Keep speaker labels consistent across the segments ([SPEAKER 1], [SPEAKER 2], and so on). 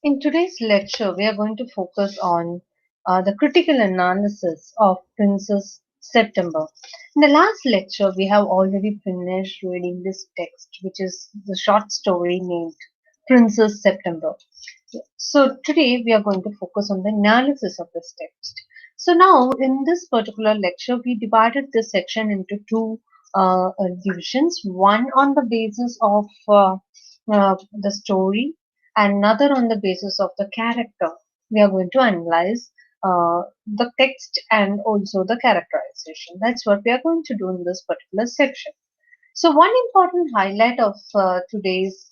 [SPEAKER 1] In today's lecture, we are going to focus on the critical analysis of Princess September. In the last lecture, we have already finished reading this text, which is the short story named Princess September. So today, we are going to focus on the analysis of this text. So now, in this particular lecture, we divided this section into two divisions. One on the basis of the story, another on the basis of the character. We are going to analyze the text and also the characterization. That's what we are going to do in this particular section. So one important highlight of today's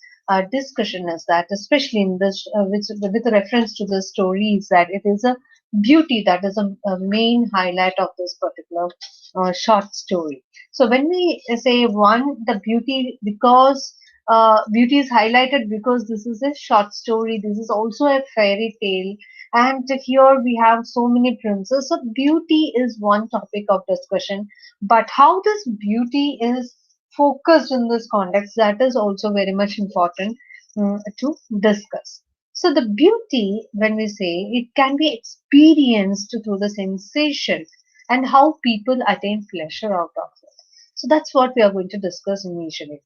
[SPEAKER 1] discussion is that, especially in this, with reference to the story, is that it is a beauty that is a main highlight of this particular short story. So when we say one, the beauty, because beauty is highlighted because this is a short story, this is also a fairy tale, and here we have so many princes. So beauty is one topic of discussion, but how this beauty is focused in this context, that is also very much important to discuss. So the beauty, when we say, it can be experienced through the sensation and how people attain pleasure out of it. So that's what we are going to discuss initially.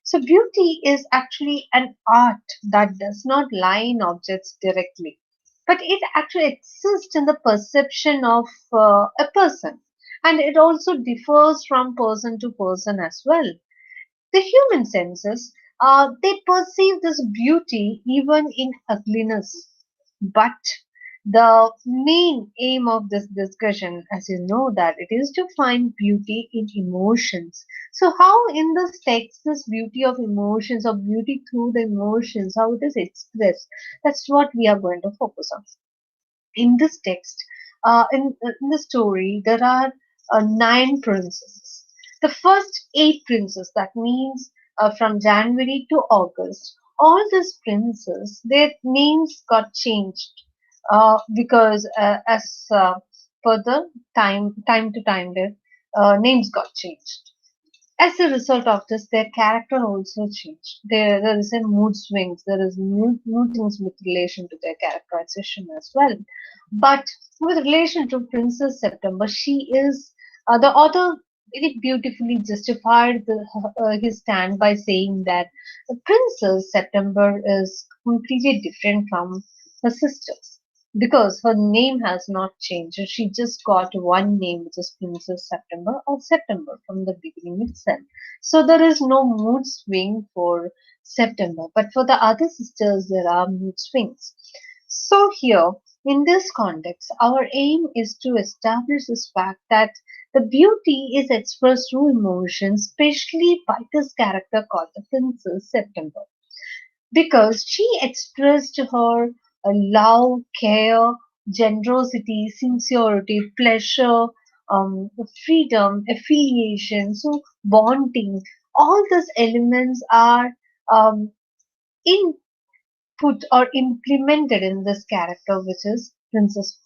[SPEAKER 1] So beauty is actually an art that does not lie in objects directly, but it actually exists in the perception of a person, and it also differs from person to person as well. The human senses, they perceive this beauty even in ugliness. But the main aim of this discussion, as you know, that it is to find beauty in emotions. So how in this text, this beauty of emotions or beauty through the emotions, how it is expressed, that's what we are going to focus on. In this text, in the story, there are nine princesses. The first eight princes, that means from January to August, all these princes, their names got changed because as per the time to time, their names got changed. As a result of this, their character also changed. There is a mood swings. There is new things with relation to their characterization as well. But with relation to Princess September, she is the author very beautifully justified his stand by saying that Princess September is completely different from her sisters because her name has not changed. She just got one name, which is Princess September or September from the beginning itself. So there is no mood swing for September, but for the other sisters, there are mood swings. So here, in this context, our aim is to establish this fact that the beauty is expressed through emotions, especially by this character called the Princess September, because she expressed her love, care, generosity, sincerity, pleasure, freedom, affiliation, so bonding. All these elements are um, in put or implemented in this character, which is Princess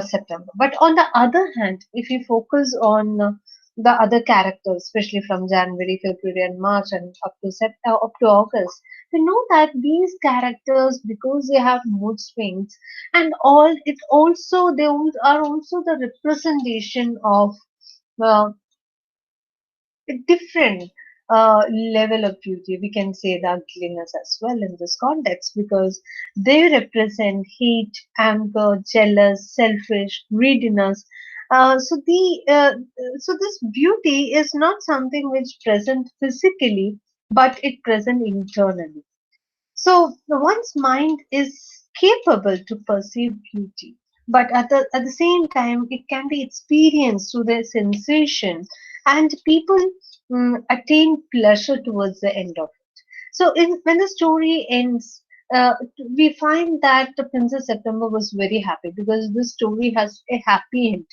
[SPEAKER 1] September. But on the other hand, if you focus on the other characters, especially from January, February, and March, and up to August, we know that these characters, because they have mood swings, and all, it also are also the representation of uh, a different level of beauty. We can say the ugliness as well in this context because they represent hate, anger, jealous, selfish, greediness. So this beauty is not something which present physically, but it present internally. So one's mind is capable to perceive beauty, but at the same time, it can be experienced through the sensation, and people attain pleasure towards the end of it. So when the story ends, we find that the Princess September was very happy because the story has a happy ending.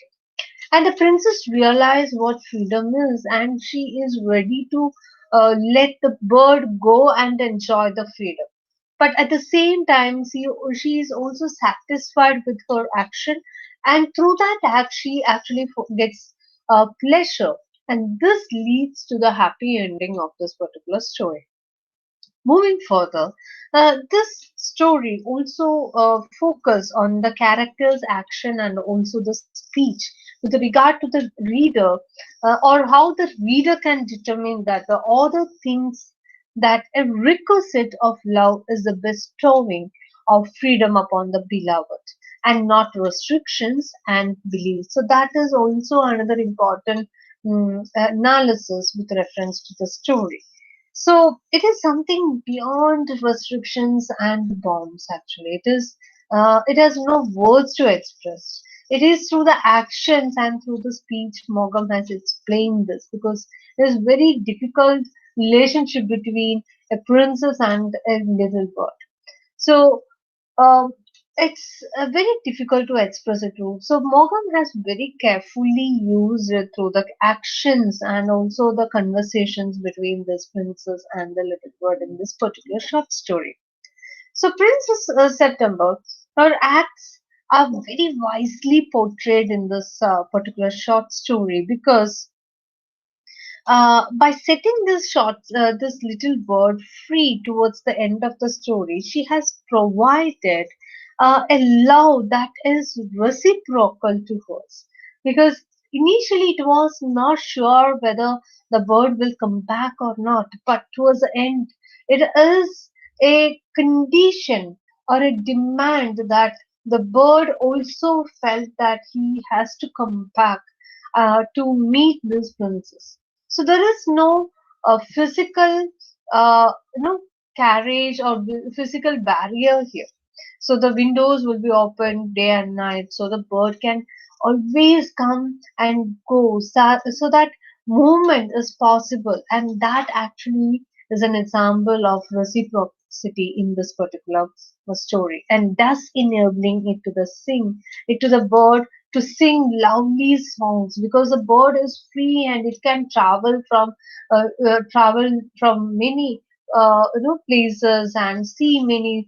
[SPEAKER 1] And the princess realized what freedom is, and she is ready to let the bird go and enjoy the freedom. But at the same time, she is also satisfied with her action, and through that act, she actually gets pleasure, and this leads to the happy ending of this particular story. Moving further, this story also focus on the character's action and also the speech with regard to the reader, or how the reader can determine that the author thinks that a requisite of love is the bestowing of freedom upon the beloved and not restrictions and beliefs. So that is also another important analysis with reference to the story. So it is something beyond restrictions and bounds. Actually, it has no words to express. It is through the actions and through the speech Morgan has explained this, because there is very difficult relationship between a princess and a little bird. So um, it's very difficult to express it too. So Morgan has very carefully used it through the actions and also the conversations between this princess and the little bird in this particular short story. So Princess September, her acts are very wisely portrayed in this particular short story, because by setting this little bird free towards the end of the story, she has provided a love that is reciprocal to hers. Because initially it was not sure whether the bird will come back or not, but towards the end, it is a condition or a demand that the bird also felt that he has to come back to meet this princess. So there is no physical, you know, carriage or physical barrier here. So the windows will be open day and night, so the bird can always come and go, so that movement is possible, and that actually is an example of reciprocity in this particular story, and thus enabling it to the bird to sing lovely songs, because the bird is free and it can travel from many places and see many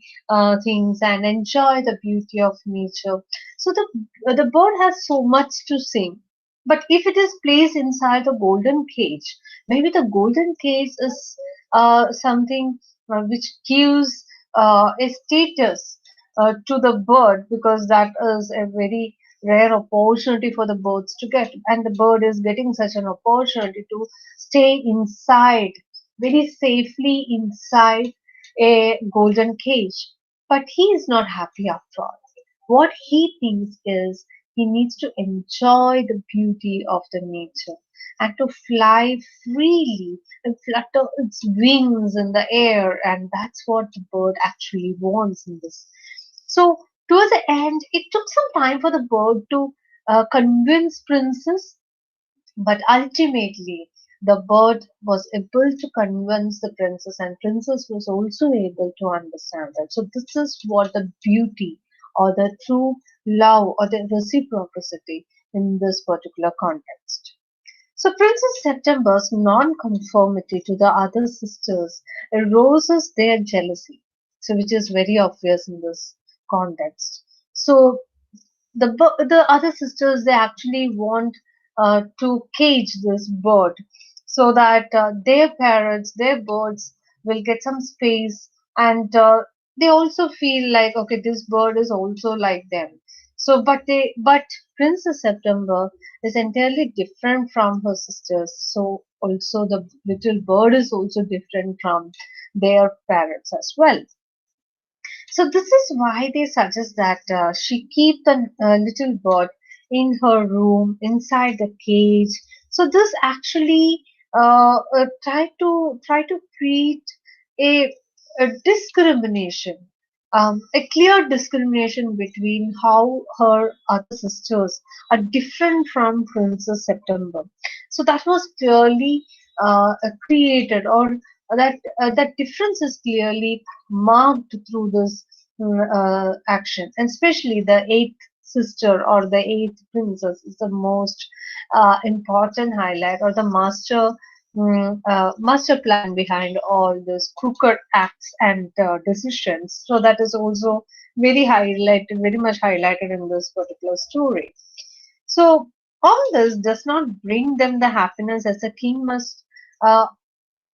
[SPEAKER 1] things and enjoy the beauty of nature. So the bird has so much to sing. But if it is placed inside the golden cage, maybe the golden cage is something which gives a status to the bird, because that is a very rare opportunity for the birds to get, and the bird is getting such an opportunity to stay inside, very safely inside a golden cage. But he is not happy after all. What he thinks is he needs to enjoy the beauty of the nature and to fly freely and flutter its wings in the air, and that's what the bird actually wants in this. So towards the end, it took some time for the bird to convince Princess, but ultimately the bird was able to convince the princess, and princess was also able to understand that. So this is what the beauty or the true love or the reciprocity in this particular context. So Princess September's non-conformity to the other sisters arouses their jealousy, so which is very obvious in this context. So the other sisters, they actually want to cage this bird, so that their parrots, their birds will get some space, and they also feel like, okay, this bird is also like them. So but Princess September is entirely different from her sisters, so also the little bird is also different from their parrots as well. So this is why they suggest that she keep the little bird in her room inside the cage. So this actually try to create a, a discrimination, a clear discrimination between how her other sisters are different from Princess September. So that was clearly created, or that difference is clearly marked through this action, and especially the eighth sister or the eighth princess is the most important highlight, or the master plan behind all these crooked acts and decisions. So that is also very much highlighted in this particular story. So all this does not bring them the happiness as a king must uh,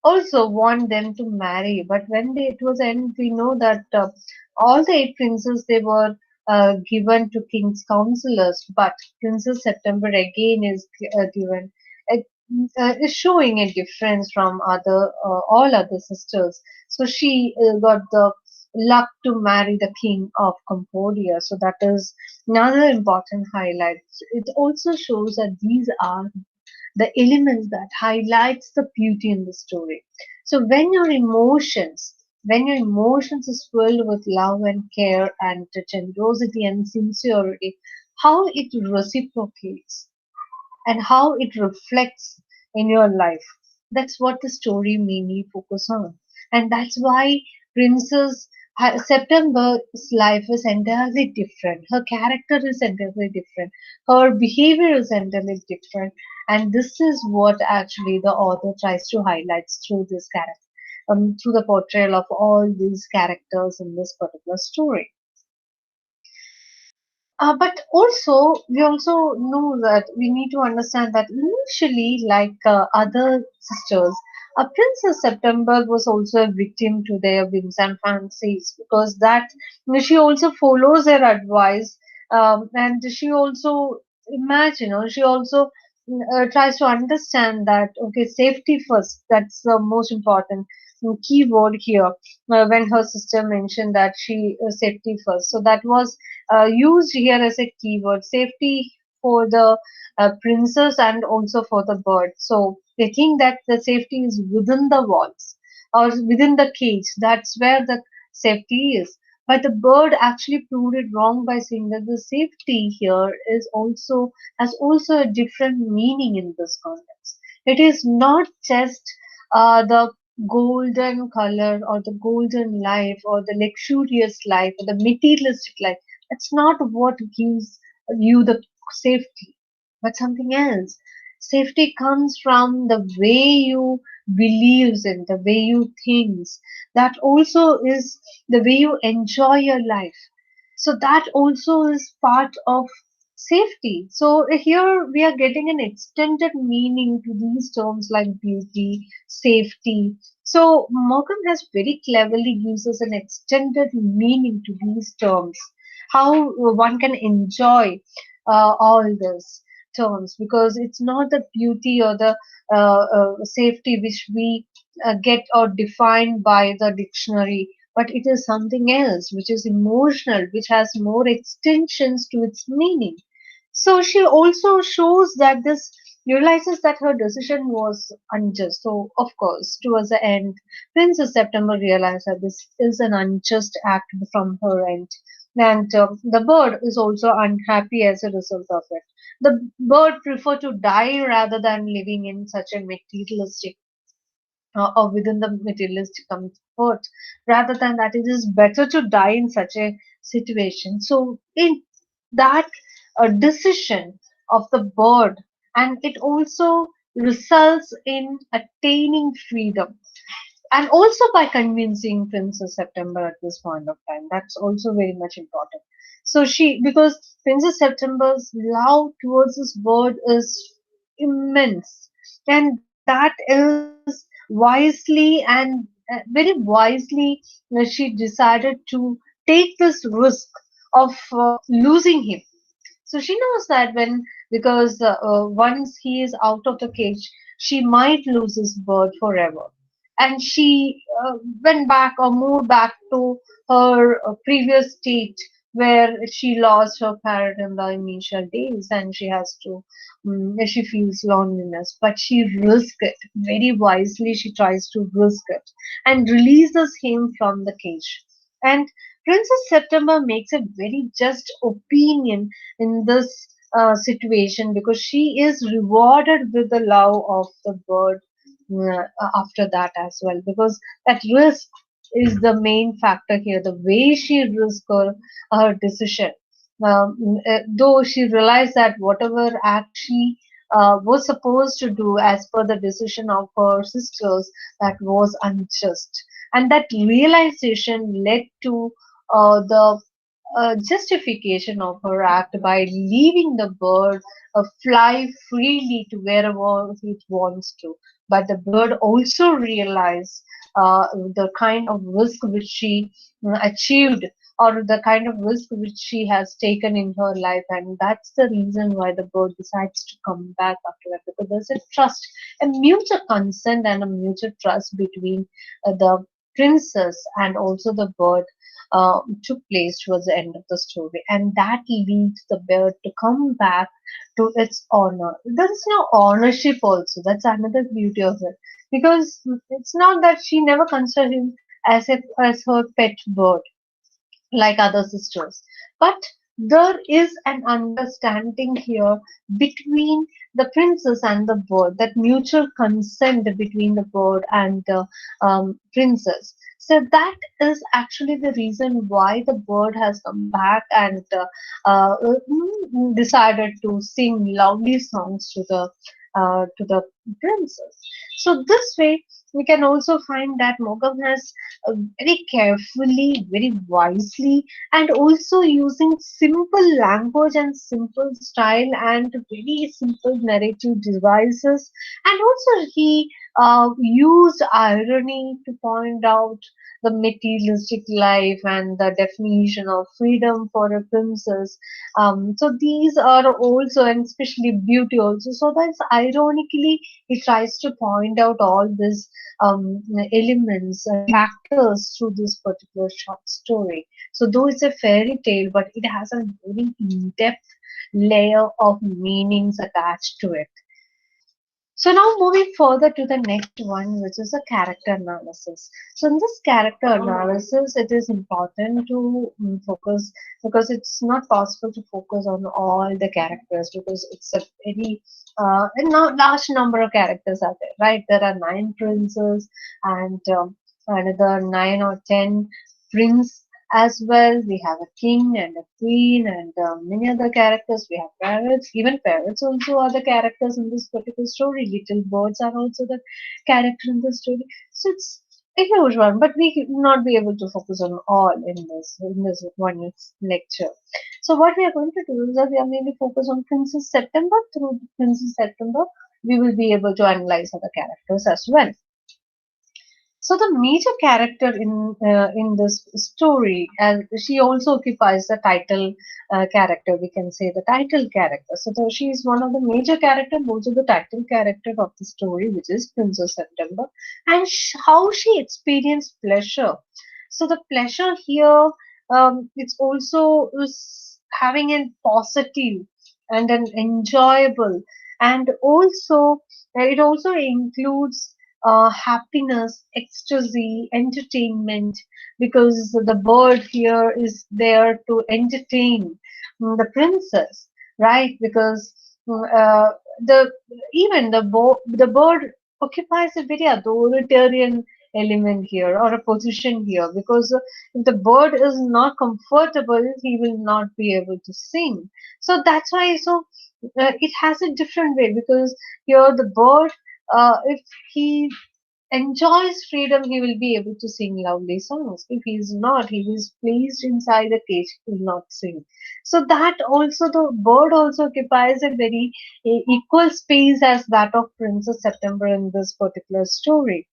[SPEAKER 1] also want them to marry. But when it was end, we know that all the eight princes they were given to king's counselors, but Princess September again is given. It is showing a difference from other all other sisters. So she got the luck to marry the king of Cambodia. So that is another important highlight. It also shows that these are the elements that highlights the beauty in the story. So when your emotions is filled with love and care and generosity and sincerity, how it reciprocates and how it reflects in your life. That's what the story mainly focus on, and that's why Princess September's life is entirely different. Her character is entirely different. Her behavior is entirely different, and this is what actually the author tries to highlight through this character, through the portrayal of all these characters in this particular story. But also, we also know that we need to understand that initially, like other sisters, Princess September was also a victim to their whims and fancies because that she also follows their advice, and she also imagine, or she also tries to understand that okay, safety first. That's the most important key word here. When her sister mentioned that she safety first, so that was used here as a keyword safety for the princess and also for the bird. So they think that the safety is within the walls or within the cage. That's where the safety is. But the bird actually proved it wrong by saying that the safety here is also has also a different meaning in this context. It is not just the golden color or the golden life or the luxurious life or the materialistic life. It's not what gives you the safety, but something else. Safety comes from the way you believes in, the way you thinks. That also is the way you enjoy your life. So that also is part of safety. So here we are getting an extended meaning to these terms like beauty, safety. So Morgan has very cleverly uses an extended meaning to these terms how one can enjoy all these terms because it's not the beauty or the safety which we get or defined by the dictionary, but it is something else which is emotional, which has more extensions to its meaning. So she also shows that this realizes that her decision was unjust. So of course, towards the end, Princess September realized that this is an unjust act from her end, and the bird is also unhappy as a result of it. The bird preferred to die rather than living in such a materialistic or within the materialistic comfort. Rather than that, it is better to die in such a situation. So, in that decision of the bird, and it also results in attaining freedom and also by convincing Princess September at this point of time. That's also very much important. So she, because Princess September's love towards this bird is immense, and that is wisely and very wisely she decided to take this risk of losing him. So she knows that when, because once he is out of the cage, she might lose his bird forever. And she went back or moved back to her previous state where she lost her parrot in the initial days and she has to, she feels loneliness. But she risks it very wisely. She tries to risk it and releases him from the cage. And Princess September makes a very just opinion in this situation because she is rewarded with the love of the bird after that as well because that risk is the main factor here the way she risked her decision though she realized that whatever act she was supposed to do as per the decision of her sisters that was unjust and that realization led to the justification of her act by leaving the bird fly freely to wherever it wants to. but the bird also realized the kind of risk which she achieved, or the kind of risk which she has taken in her life, and that's the reason why the bird decides to come back after that, because there's a trust, a mutual consent and a mutual trust between the princess and also the bird took place towards the end of the story, and that leads the bird to come back to its owner. There is no ownership also. That's another beauty of it, because it's not that she never considered him as her pet bird like other sisters. But there is an understanding here between the princess and the bird, that mutual consent between the bird and the princess. So that is actually the reason why the bird has come back and decided to sing lovely songs to the princess. So this way, we can also find that Mogam has very carefully, very wisely, and also using simple language and simple style and very simple narrative devices. And also, he used irony to point out the materialistic life and the definition of freedom for a princess. So these are also, and especially beauty also. So that's ironically, he tries to point out all these elements and factors through this particular short story. So though it's a fairy tale, but it has a very in-depth layer of meanings attached to it. So now moving further to the next one, which is a character analysis. So in this character analysis, it is important to focus, because it's not possible to focus on all the characters, because it's a very large number of characters are there, right? There are nine princes and another nine or ten prince as well. We have a king and a queen and many other characters. We have parrots. Even parrots also are the characters in this particular story. Little birds are also the character in the story. So it's a huge one, but we will not be able to focus on all in this one lecture. So what we are going to do is that we are mainly focus on Princess September. Through Princess September, we will be able to analyze other characters as well. So the major character in this story, and she also occupies the title character. We can say the title character. So she is one of the major character, also the title character of the story, which is Princess September, and how she experienced pleasure. So the pleasure here, it's also is having a positive and an enjoyable, and also it also includes happiness, ecstasy, entertainment, because the bird here is there to entertain the princess, right? Because the even the bird occupies a very authoritarian element here, or a position here, because if the bird is not comfortable, he will not be able to sing. So that's why, it has a different way, because here the bird, if he enjoys freedom, he will be able to sing lovely songs. If he is not, he is placed inside a cage, he will not sing. So that also, the bird also occupies a very equal space as that of Princess September in this particular story.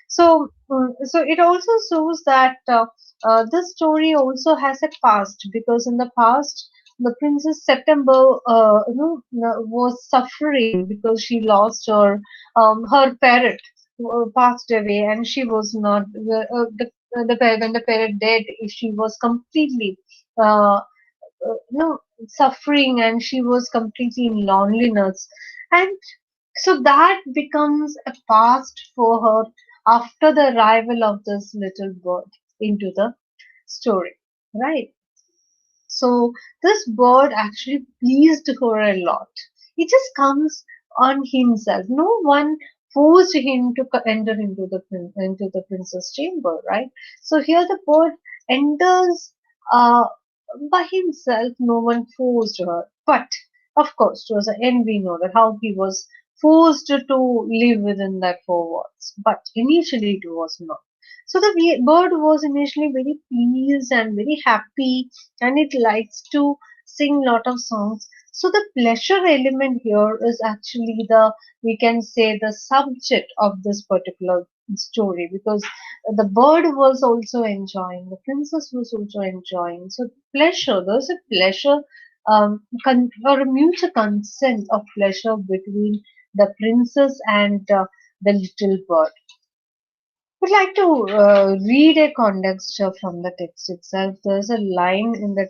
[SPEAKER 1] So it also shows that this story also has a past, because in the past, the Princess September, was suffering because she lost her parrot passed away, and she was not when the parent died, she was completely uh, suffering, and she was completely in loneliness, and so that becomes a past for her after the arrival of this little bird into the story, right? So this bird actually pleased her a lot. He just comes on himself. No one forced him to enter into into the princess chamber, right? So here the bird enters uh, by himself. No one forced her. But of course, towards the end, we know that how he was forced to live within that four walls. But initially, it was not. So the bird was initially very pleased and very happy, and it likes to sing lot of songs. So the pleasure element here is actually the, we can say, the subject of this particular story, because the bird was also enjoying, the princess was also enjoying. So pleasure, there's a pleasure, or a mutual consent of pleasure between the princess and the little bird. Would like to read a context from the text itself. There's a line in the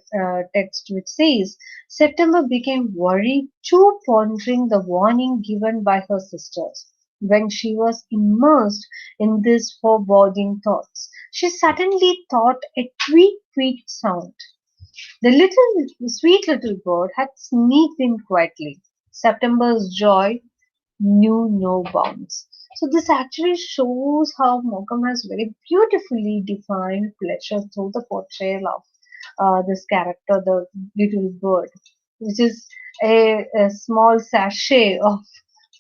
[SPEAKER 1] text which says, September became worried, too, pondering the warning given by her sisters. When she was immersed in these foreboding thoughts, she suddenly thought a tweet tweet sound. The sweet little bird had sneaked in quietly. September's joy knew no bounds. So this actually shows how Mokum has very beautifully defined pleasure through the portrayal of this character, the little bird, which is a small sachet of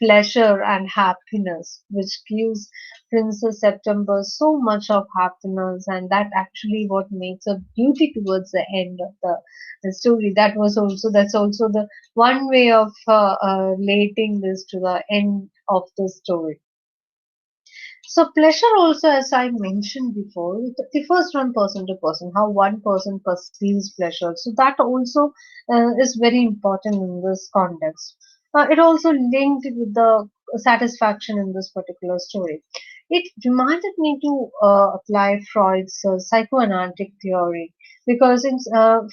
[SPEAKER 1] pleasure and happiness, which gives Princess September so much of happiness, and that actually what makes her beauty towards the end of the story. That's also the one way of relating this to the end of the story. So pleasure also, as I mentioned before, it differs from person to person, how one person perceives pleasure. So that also is very important in this context. It also linked with the satisfaction in this particular story. It reminded me to apply Freud's psychoanalytic theory, because in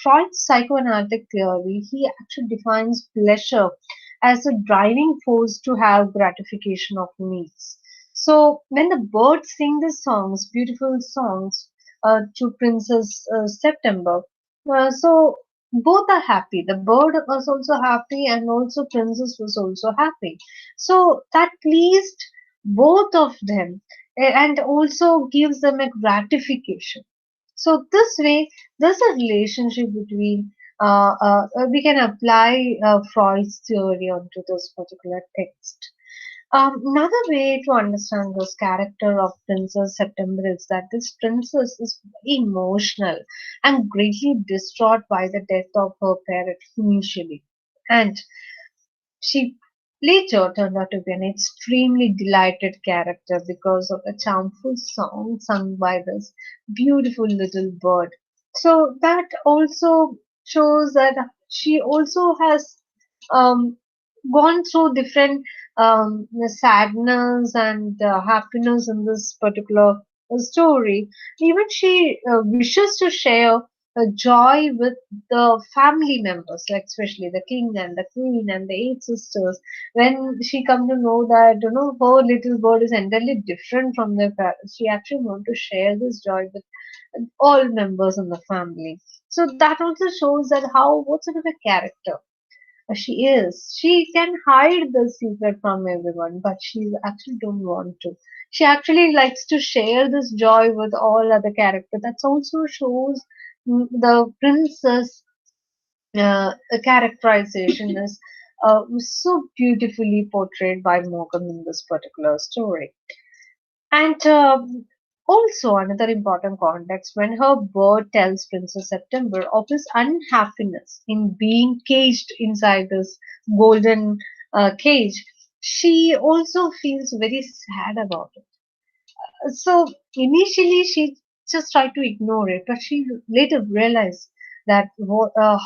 [SPEAKER 1] Freud's psychoanalytic theory, he actually defines pleasure as a driving force to have gratification of needs. So when the birds sing the songs, beautiful songs, to Princess September, so both are happy. The bird was also happy, and also Princess was also happy. So that pleased both of them, and also gives them a gratification. So this way, there's a relationship between. We can apply Freud's theory onto this particular text. Another way to understand this character of Princess September is that this princess is very emotional and greatly distraught by the death of her parent initially. And she later turned out to be an extremely delighted character because of a charmful song sung by this beautiful little bird. So that also shows that she also has um, gone through different sadness and happiness in this particular story. Even she wishes to share joy with the family members, like especially the king and the queen and the eight sisters. When she come to know that her little bird is entirely different from their parents, she actually want to share this joy with all members in the family. So that also shows that how what sort of a character she is. She can hide the secret from everyone, but she actually don't want to. She actually likes to share this joy with all other characters. That also shows the princess characterization is so beautifully portrayed by Morgan in this particular story. And also, another important context, when her bird tells Princess September of his unhappiness in being caged inside this golden cage, she also feels very sad about it. So initially, she just tried to ignore it, but she later realized that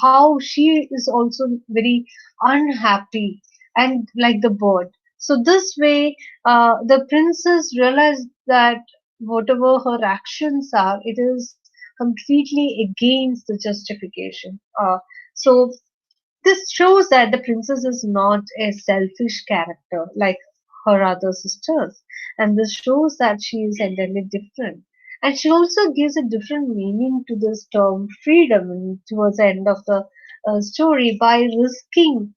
[SPEAKER 1] how she is also very unhappy and like the bird. So this way, the princess realized that whatever her actions are, it is completely against the justification. So this shows that the princess is not a selfish character like her other sisters, and this shows that she is entirely different. And she also gives a different meaning to this term freedom towards the end of the story by risking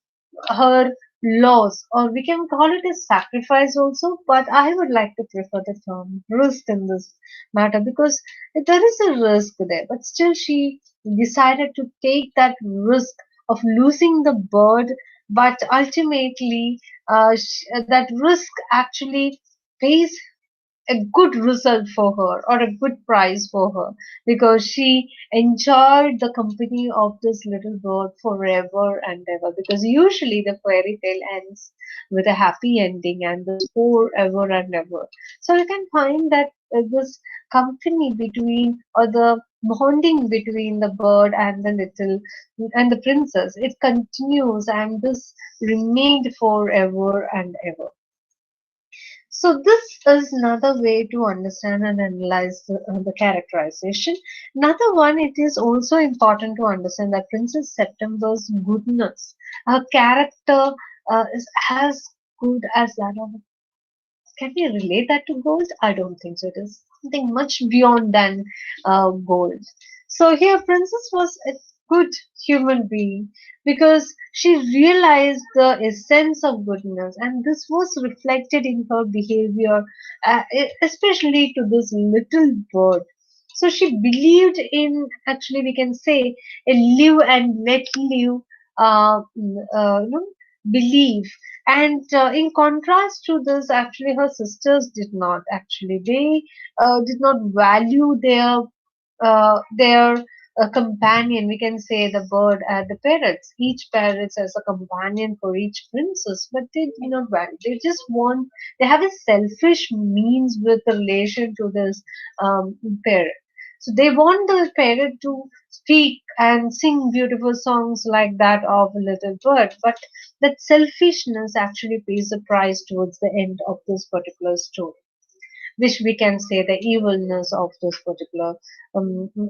[SPEAKER 1] her loss, or we can call it a sacrifice also, but I would like to prefer the term risk in this matter, because there is a risk there, but still she decided to take that risk of losing the bird, but ultimately that risk actually pays a good result for her or a good prize for her because she enjoyed the company of this little bird forever and ever, because usually the fairy tale ends with a happy ending and this forever and ever. So you can find that this company between, or the bonding between the bird and the little and the princess, it continues, and this remained forever and ever. So this is another way to understand and analyze the characterization. Another one, it is also important to understand that Princess September's goodness, her character is as good as that of. Can we relate that to gold? I don't think so. It is something much beyond than gold. So here, Princess was a good human being because she realized the essence of goodness, and this was reflected in her behavior, especially to this little bird. So she believed in, actually, we can say, a live and let live belief. And in contrast to this, actually, her sisters did not. Actually, they did not value their companion. We can say the bird, the parrots. Each parrot as a companion for each princess, but they do not value. They just want. They have a selfish means with relation to this parrot. So they want the parrot to speak and sing beautiful songs like that of a little bird, but that selfishness actually pays the price towards the end of this particular story, which we can say the evilness of this particular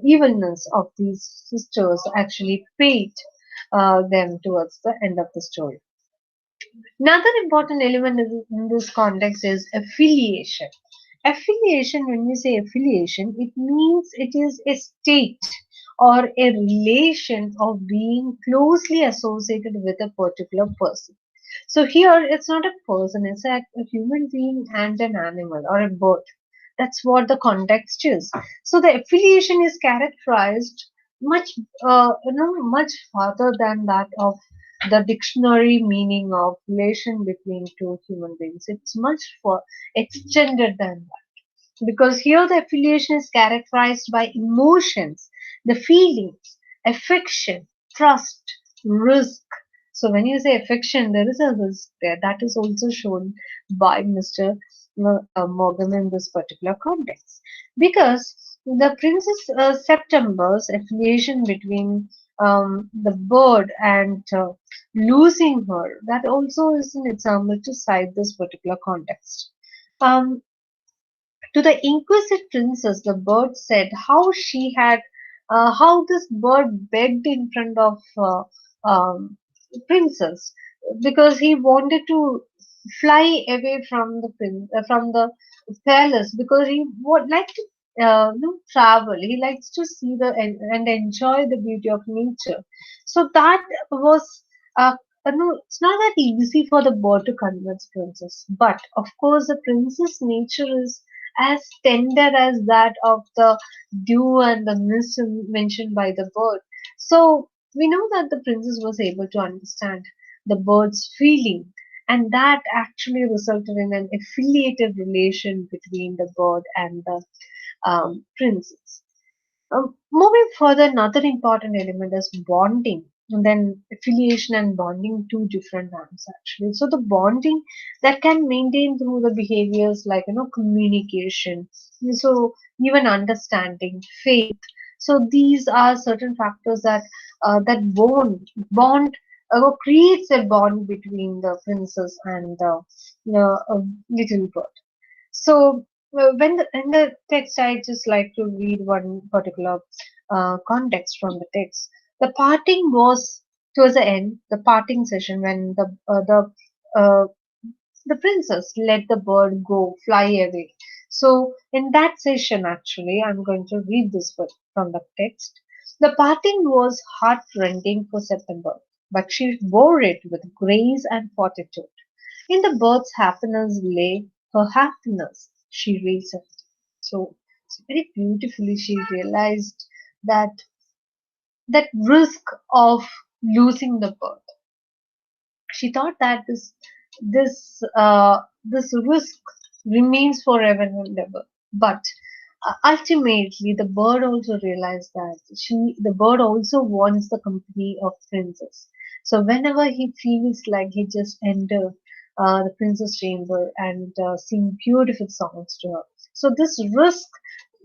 [SPEAKER 1] evilness of these sisters actually paid them towards the end of the story. Another important element in this context is affiliation. Affiliation, when we say affiliation, it means it is a state or a relation of being closely associated with a particular person. So here it's not a person, it's a human being and an animal or a bird. That's what the context is. So the affiliation is characterized much, much farther than that of the dictionary meaning of relation between two human beings. It's much for extended than that, because here the affiliation is characterized by emotions, the feelings, affection, trust, risk. So when you say affection, there is a risk there. That is also shown by Mr. Morgan in this particular context. Because the Princess September's affiliation between the bird and losing her, that also is an example to cite this particular context. Um, to the inquisitive princess, the bird said how this bird begged in front of princess, because he wanted to fly away from the from the palace, because he would like to travel. He likes to see and enjoy the beauty of nature. So that was no, it's not that easy for the bird to convince princess. But of course, the princess nature is as tender as that of the dew and the mist mentioned by the bird. So we know that the princess was able to understand the bird's feeling, and that actually resulted in an affiliated relation between the bird and the princess. Moving further, another important element is bonding. And then affiliation and bonding, two different terms actually. So the bonding that can maintain through the behaviors like communication, so even understanding, faith. So these are certain factors that bond or creates a bond between the princess and the little bird. So when in the text, I just like to read one particular context from the text. The parting was towards the end, the parting session when uh, the princess let the bird go fly away. So in that session, actually, I'm going to read this from the text. The parting was heart-rending for September, but she bore it with grace and fortitude. In the bird's happiness lay her happiness, she reasoned. So, very beautifully she realized that that risk of losing the bird. She thought that this risk. remains forever and ever. But ultimately, the bird also realized that the bird also wants the company of princess. So whenever he feels like he just enter the princess chamber and sing beautiful songs to her. So this risk,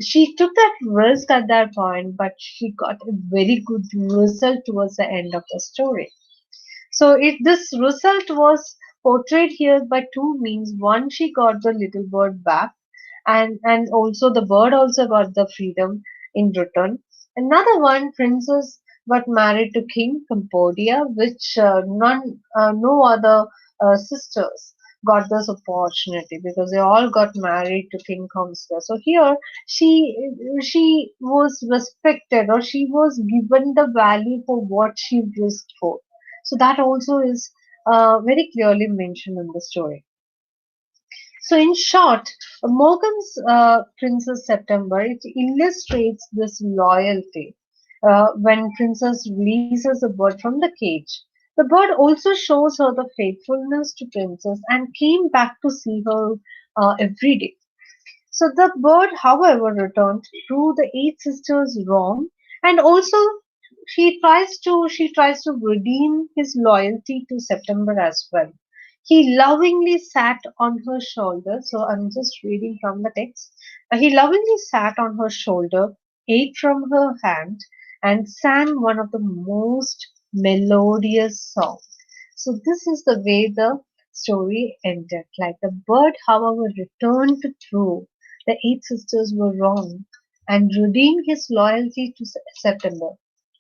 [SPEAKER 1] she took that risk at that point, but she got a very good result towards the end of the story. So this result was portrayed here by two means. One, she got the little bird back, and also the bird also got the freedom in return. Another one, princess got married to King Cambodia, which no other sisters got this opportunity because they all got married to King Kamsa. So here she was respected, or she was given the value for what she risked for. So that also is very clearly mentioned in the story. So, in short, Morgan's Princess September, it illustrates this loyalty. When Princess releases a bird from the cage, the bird also shows her the faithfulness to Princess and came back to see her every day. So the bird, however, returned to the eight sisters wrong, and also she tries to redeem his loyalty to September as well. He lovingly sat on her shoulder. So I'm just reading from the text. He lovingly sat on her shoulder, ate from her hand, and sang one of the most melodious songs. So this is the way the story ended. Like the bird, however, returned to prove the eight sisters were wrong and redeemed his loyalty to September.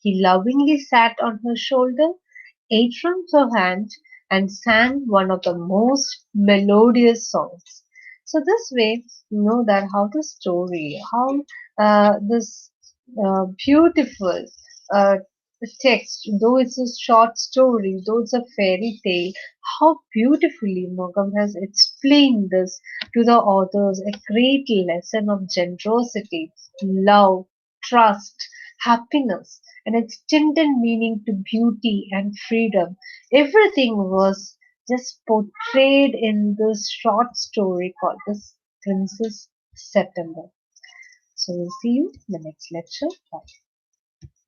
[SPEAKER 1] He lovingly sat on her shoulder, ate from her hand, and sang one of the most melodious songs. So this way, you know that how the story, how this beautiful uh, text, though it's a short story, though it's a fairy tale, how beautifully Mogam has explained this to the authors, a great lesson of generosity, love, trust, happiness, and extended meaning to beauty and freedom. Everything was just portrayed in this short story called this Princess September. So we'll see you in the next lecture. Bye.